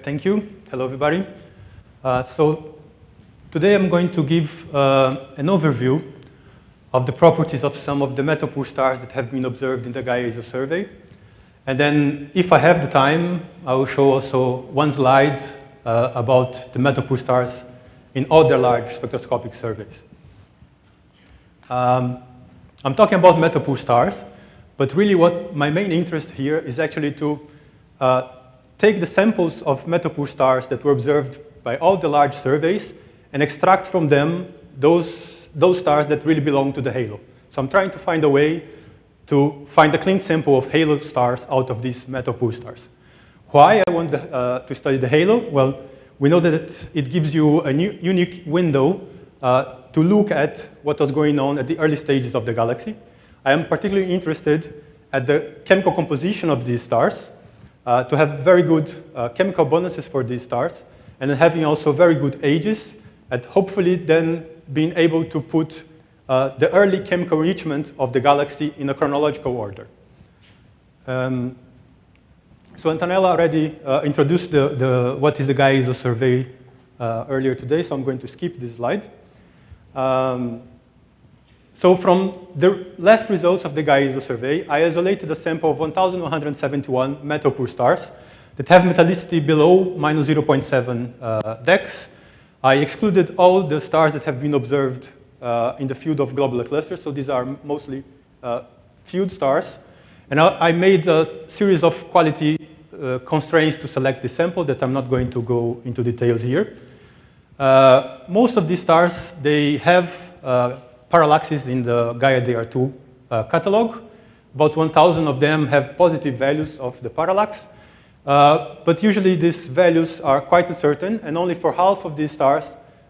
thank you. Hello, everybody. So today I'm going to give an overview of the properties of some of the metal-poor stars that have been observed in the Gaia-ESO survey. And then, if I have the time, I will show also one slide about the metal-poor stars in other large spectroscopic surveys. I'm talking about metal-poor stars, but really what my main interest here is actually to take the samples of metal-poor stars that were observed by all the large surveys and extract from them those stars that really belong to the halo. So I'm trying to find a way to find a clean sample of halo stars out of these metal-poor stars. Why I want to study the halo? Well, we know that it gives you a unique window to look at what was going on at the early stages of the galaxy. I am particularly interested at the chemical composition of these stars, to have very good chemical abundances for these stars, and then having also very good ages, and hopefully then being able to put the early chemical enrichment of the galaxy in a chronological order. So Antonella already introduced what is the Gaia-ESO survey earlier today, so I'm going to skip this slide. So from the last results of the Gaia-ESO survey, I isolated a sample of 1,171 metal-poor stars that have metallicity below -0.7 dex. I excluded all the stars that have been observed in the field of globular clusters, so these are mostly field stars. And I made a series of quality constraints to select the sample that I'm not going to go into details here. Most of these stars, they have parallaxes in the Gaia-DR2 catalog. About 1,000 of them have positive values of the parallax. But usually these values are quite uncertain, and only for half of these stars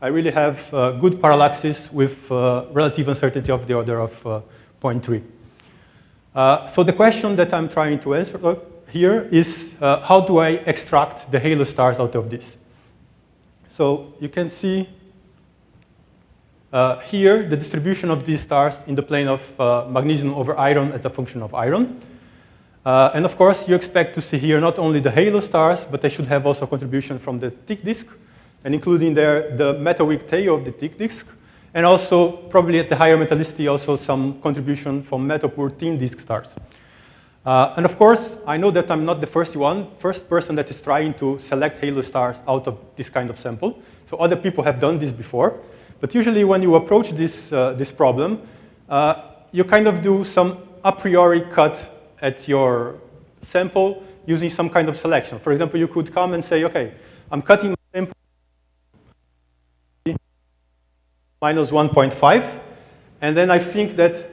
I really have good parallaxes with relative uncertainty of the order of 0.3. So the question that I'm trying to answer here is how do I extract the halo stars out of this? So you can see here the distribution of these stars in the plane of magnesium over iron as a function of iron. And of course, you expect to see here not only the halo stars, but they should have also a contribution from the thick disk, and including there the metal-weak tail of the thick disk, and also probably at the higher metallicity also some contribution from metal-poor thin disk stars. And of course, I know that I'm not the first person that is trying to select halo stars out of this kind of sample. So other people have done this before. But usually when you approach this problem, you kind of do some a priori cut at your sample using some kind of selection. For example, you could come and say, okay, I'm cutting my sample -1.5, and then I think that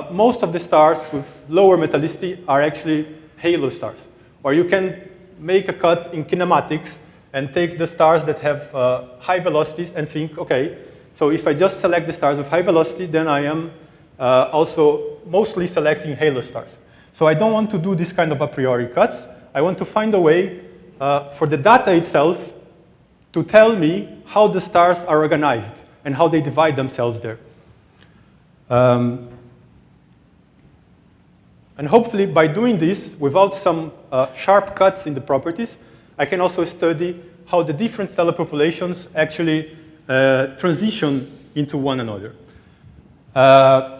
most of the stars with lower metallicity are actually halo stars. Or you can make a cut in kinematics and take the stars that have high velocities and think, okay, so if I just select the stars with high velocity, then I am also mostly selecting halo stars. So I don't want to do this kind of a priori cuts. I want to find a way for the data itself to tell me how the stars are organized and how they divide themselves there. And hopefully by doing this, without some sharp cuts in the properties, I can also study how the different stellar populations actually transition into one another.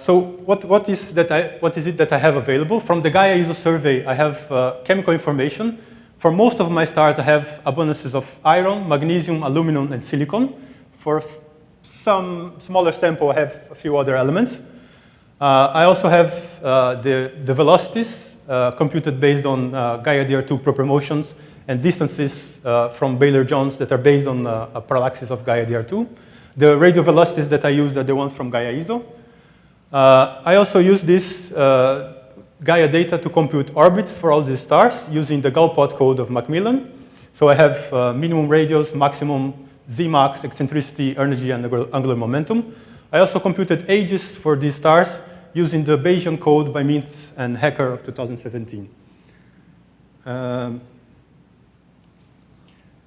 So what is it that I have available? From the Gaia-ESO survey, I have chemical information. For most of my stars, I have abundances of iron, magnesium, aluminum, and silicon. For some smaller sample, I have a few other elements. I also have the velocities computed based on Gaia-DR2 proper motions and distances from Baylor-Jones that are based on parallaxes of Gaia-DR2. The radio velocities that I used are the ones from Gaia-ESO. I also use this Gaia data to compute orbits for all these stars using the Galpot code of Macmillan. So I have minimum radius, maximum Zmax, eccentricity, energy, and angular momentum. I also computed ages for these stars using the Bayesian code by Mintz and Hecker of 2017.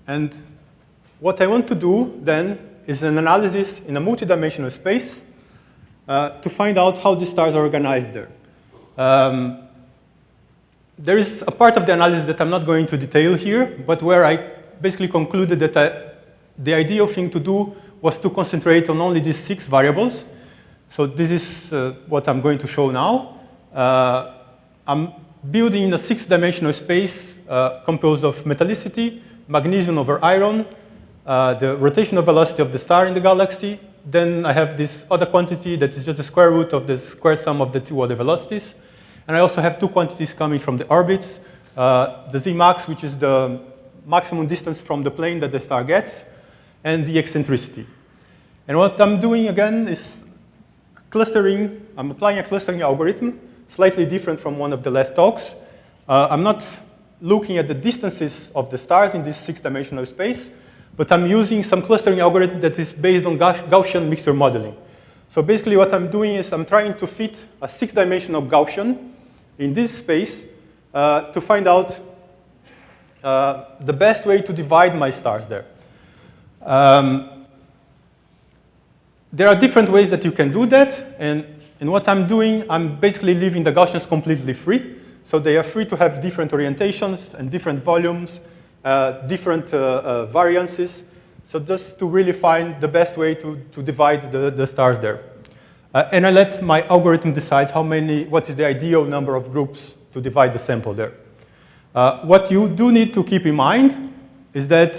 And what I want to do then is an analysis in a multidimensional space to find out how the stars are organized there. There is a part of the analysis that I'm not going to detail here, but where I basically concluded that the ideal thing to do was to concentrate on only these 6 variables. So this is what I'm going to show now. I'm building a 6-dimensional space composed of metallicity, magnesium over iron, the rotational velocity of the star in the galaxy. Then I have this other quantity that is just the square root of the square sum of the 2 other velocities. And I also have 2 quantities coming from the orbits, the Z max, which is the maximum distance from the plane that the star gets, and the eccentricity. And what I'm doing again is clustering. I'm applying a clustering algorithm, slightly different from one of the last talks. I'm not looking at the distances of the stars in this 6-dimensional space, but I'm using some clustering algorithm that is based on Gaussian mixture modeling. So basically what I'm doing is I'm trying to fit a 6-dimensional Gaussian in this space to find out the best way to divide my stars there. There are different ways that you can do that, and what I'm doing, I'm basically leaving the Gaussians completely free. So they are free to have different orientations and different volumes, different variances. So just to really find the best way to divide the stars there. And I let my algorithm decide what is the ideal number of groups to divide the sample there. What you do need to keep in mind is that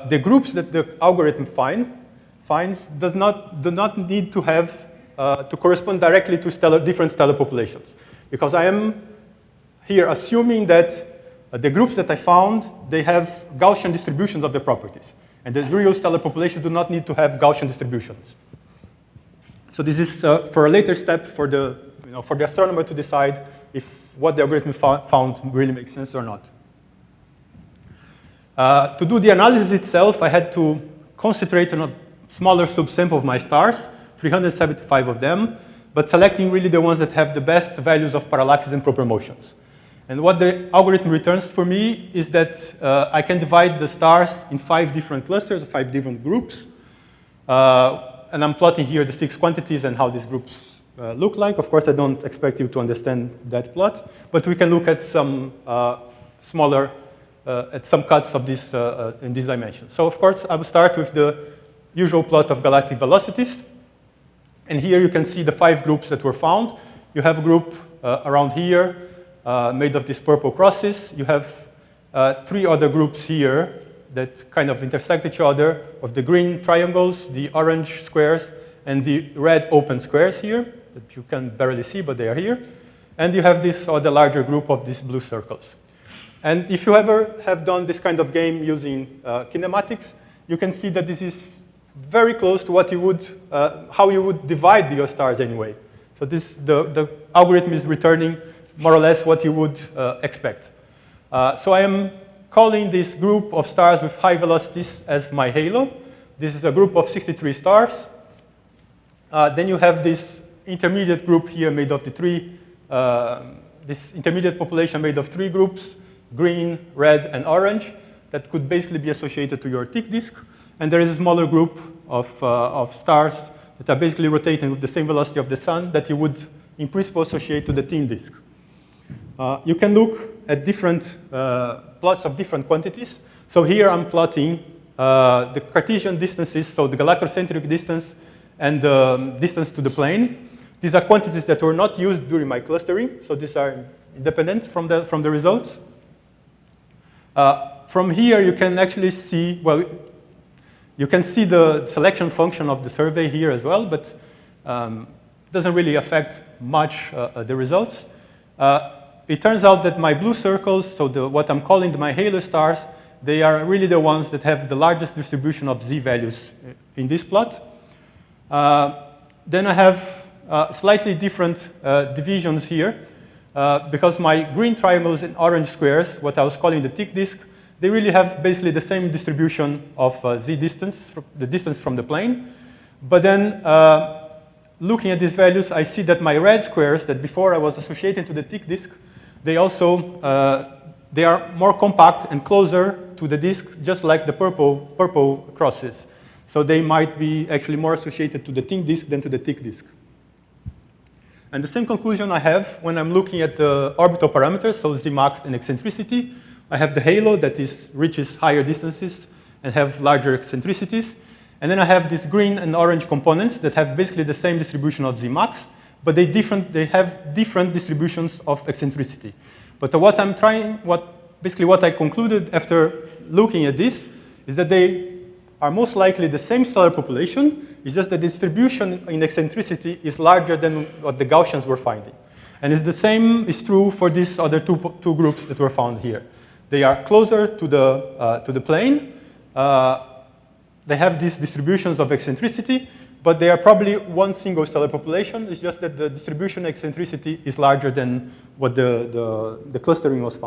the groups that the algorithm finds do not need to have to correspond directly to different stellar populations, because I am here assuming that the groups that I found, they have Gaussian distributions of the properties, and the real stellar populations do not need to have Gaussian distributions. So this is for a later step for the astronomer to decide if what the algorithm found really makes sense or not. To do the analysis itself, I had to concentrate on a smaller subsample of my stars, 375 of them, but selecting really the ones that have the best values of parallaxes and proper motions. And what the algorithm returns for me is that I can divide the stars in 5 different clusters, 5 different groups. And I'm plotting here the 6 quantities and how these groups look like. Of course, I don't expect you to understand that plot, but we can look at some at some cuts of this in this dimension. So of course, I will start with the usual plot of galactic velocities. And here you can see the 5 groups that were found. You have a group around here made of these purple crosses. You have 3 other groups here that kind of intersect each other, of the green triangles, the orange squares, and the red open squares here that you can barely see, but they are here. And you have this other larger group of these blue circles. And if you ever have done this kind of game using kinematics, you can see that this is very close to what you would, how you would divide your stars anyway. So the algorithm is returning more or less what you would expect. So I am calling this group of stars with high velocities as my halo. This is a group of 63 stars. Then you have this intermediate group here made of this intermediate population made of 3 groups, green, red, and orange, that could basically be associated to your tick disk. And there is a smaller group of stars that are basically rotating with the same velocity of the sun that you would, in principle, associate to the tin disk. You can look at different plots of different quantities. So here I'm plotting the Cartesian distances, so the galactocentric distance and the distance to the plane. These are quantities that were not used during my clustering, so these are independent from the results. From here, you can actually see, well, you can see the selection function of the survey here as well, but it doesn't really affect much the results. It turns out that my blue circles, so what I'm calling my halo stars, they are really the ones that have the largest distribution of Z values in this plot. Then I have slightly different divisions here, because my green triangles and orange squares, what I was calling the tick disk, they really have basically the same distribution of Z distance, the distance from the plane. But then, looking at these values, I see that my red squares that before I was associating to the tick disk, they also, they are more compact and closer to the disk, just like the purple crosses. So they might be actually more associated to the tin disk than to the tick disk. And the same conclusion I have when I'm looking at the orbital parameters, so Z max and eccentricity. I have the halo that reaches higher distances and have larger eccentricities. And then I have these green and orange components that have basically the same distribution of Zmax, but they have different distributions of eccentricity. But what I concluded after looking at this is that they are most likely the same stellar population. It's just the distribution in eccentricity is larger than what the Gaussians were finding. And the same is true for these other two groups that were found here. They are closer to the plane. They have these distributions of eccentricity, but they are probably one single stellar population. It's just that the distribution eccentricity is larger than what the clustering was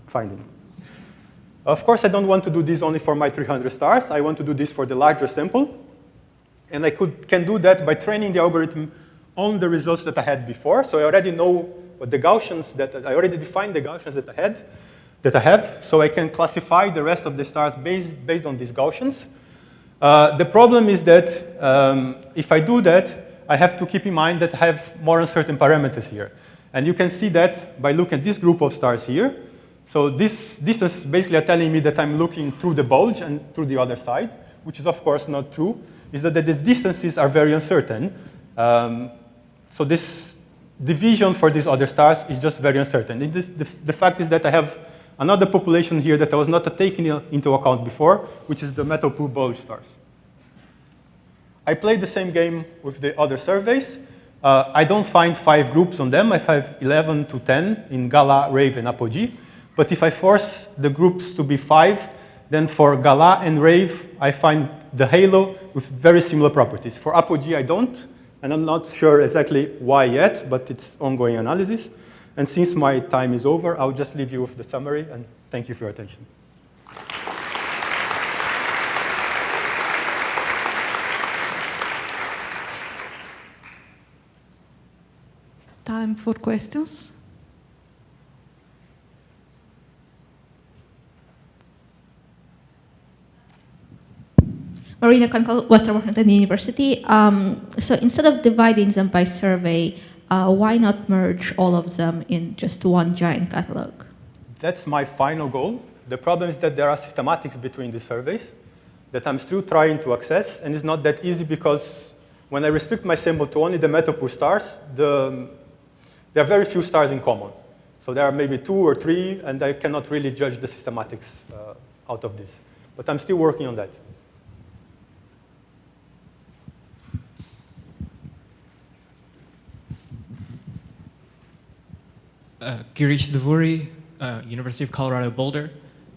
finding. Of course, I don't want to do this only for my 300 stars. I want to do this for the larger sample. And I can do that by training the algorithm on the results that I had before. So I already know what the Gaussians I already defined the Gaussians that I have. So I can classify the rest of the stars based on these Gaussians. The problem is that if I do that, I have to keep in mind that I have more uncertain parameters here. And you can see that by looking at this group of stars here. So this distance is basically telling me that I'm looking through the bulge and through the other side, which is of course not true, is that the distances are very uncertain. So this division for these other stars is just very uncertain. The fact is that I have another population here that I was not taking into account before, which is the metal pool bulge stars. I played the same game with the other surveys. I don't find 5 groups on them. I find 11 to 10 in Gala, Rave, and Apogee. But if I force the groups to be 5, then for Gala and Rave, I find the halo with very similar properties. For Apogee, I don't, and I'm not sure exactly why yet, but it's ongoing analysis. And since my time is over, I'll just leave you with the summary, and thank you for your attention. Time for questions. Marina Konkal, Western Washington University. So instead of dividing them by survey, why not merge all of them in just one giant catalog? That's my final goal. The problem is that there are systematics between the surveys that I'm still trying to access, and it's not that easy because when I restrict my sample to only the metal pool stars, there are very few stars in common. So there are maybe 2 or 3, and I cannot really judge the systematics out of this. But I'm still working on that. Girish Devuri, University of Colorado Boulder.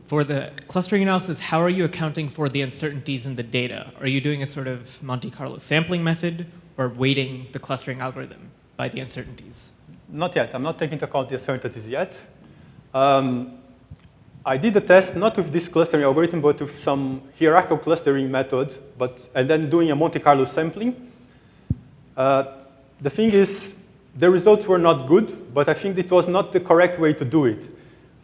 For the clustering analysis, how are you accounting for the uncertainties in the data? Are you doing a sort of Monte Carlo sampling method or weighting the clustering algorithm by the uncertainties? Not yet. I'm not taking into account the uncertainties yet. I did a test not with this clustering algorithm, but with some hierarchical clustering method, and then doing a Monte Carlo sampling. The thing is, the results were not good, but I think it was not the correct way to do it.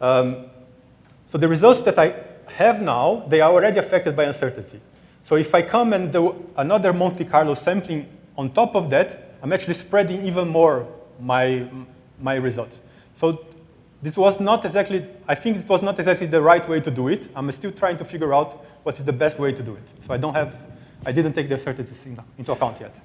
So the results that I have now, they are already affected by uncertainty. So if I come and do another Monte Carlo sampling on top of that, I'm actually spreading even more my results. So this was not exactly, I think it was not exactly the right way to do it. I'm still trying to figure out what is the best way to do it. So I didn't take the uncertainties into account yet.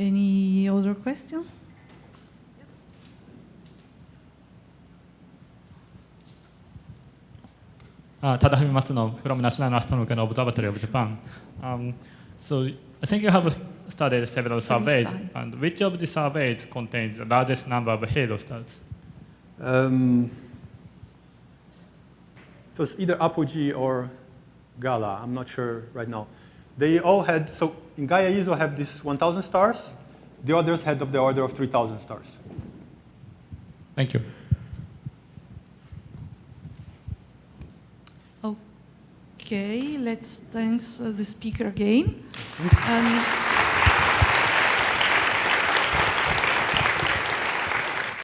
Any other question? Tadahumi Matsuno from National Astronomical Observatory of Japan. So I think you have studied several surveys, and which of the surveys contains the largest number of halo stars? It was either Apogee or Gala. I'm not sure right now. They all had, so in Gaia-ESO have this 1,000 stars. The others had of the order of 3,000 stars. Thank you. Okay, let's thank the speaker again.